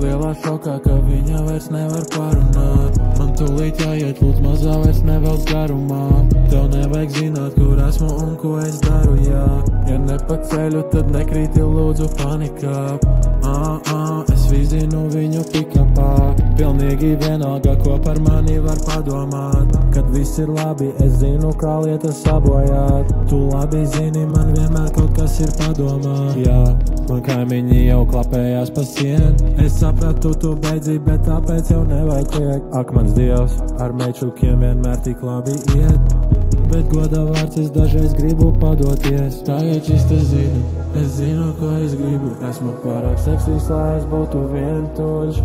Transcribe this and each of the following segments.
lielā šokā, ka viņa vairs nevar parunāt. Man tūlīt jāiet, lūdz, mazā vairs nevelc garumā. Tev nevajag zināt, kur esmu un ko es daru, jā. Ja nepaceļu, tad nekrīti, lūdzu, panikā. Es vizinu viņu pikapā. Pilnīgi vienalga, ko par mani var padomāt. Kad viss ir labi, es zinu, kā lietas sabojāt. Tu labi zini, man vienmēr kaut kas ir padomā. Jā, man kaimiņi jau klapējās pa sienu. Es sapratu, tu beidzi, bet tāpēc jau nevajag liek. Ak, mans Dievs, ar mečukiem vienmēr tik labi iet. Bet goda vārds es dažreiz gribu padoties. Tagad šis zinu, es zinu, ko es gribu. Esmu pārāk seksīgs, lai es būtu vientuļš.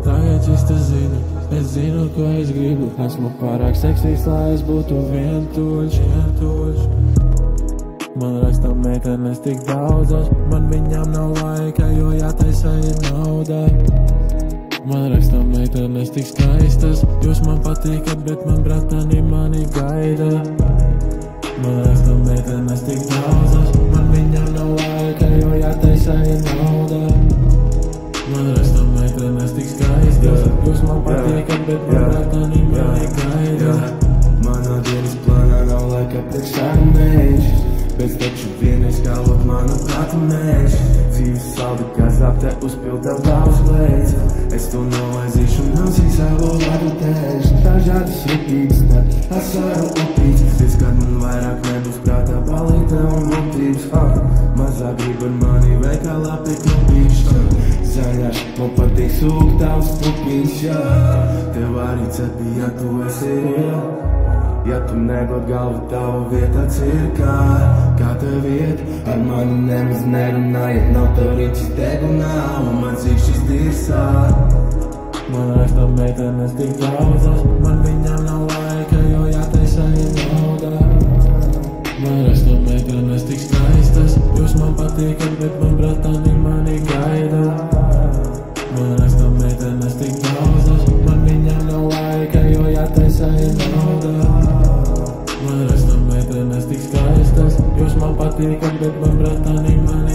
Tagad šis zinu, es zinu, ko es gribu. Esmu pārāk seksīgs, lai es būtu vientuļš. Man raksta meitenes tik daudzas, man viņām nav laika, jo jātaisa ir nauda. Man raksta meitenes tik skaistas, jūs man patīkat, bet man bratani mani gaida. Man raksta meitenes tik daudzas, man viņām nav laika, jo jātaisa ir nauda. Man raksta meitenes tik skaistas, jūs man patīkat, bet man bratani mani gaida. Manā dienas plānā nav laika priekš šādu mēģi, bet taču vienreiz kālot manu prātu mēģi. Dzīves saldi, kā zapte uzpild tev tavs lēdz. Es to nolaizīšu un nosīju savu vārdu tēž. Dažādas jutības, tad asaru upīts. Ties, kad man vairāk nebūs prātā palīta un lūtības. Mazā grib ar mani veikalā pie klubīša. Zaļāš, man patīk sūkt tavs pupiņš, jā. Tev arī cepī, ja tu esi reāli. Ja tu negod galvu, tava vieta cirkā. Kā tev iet? Ar mani nemaz nerunājiet. Nav tev ričis degunā un man cīkšķis dirsā. Man raksta meitenes tik daudzas, man viņām nav laika, jo jātaisa ir nauda. Man raksta meitenes tik skaistas, jūs man patīkat, bet man bratani mani gaida. Man raksta meitenes tik daudzas, man viņām nav laika, jo jātaisa ir nauda. Man raksta meitenes tik skaistas, jūs man patīkat, bet man bratani mani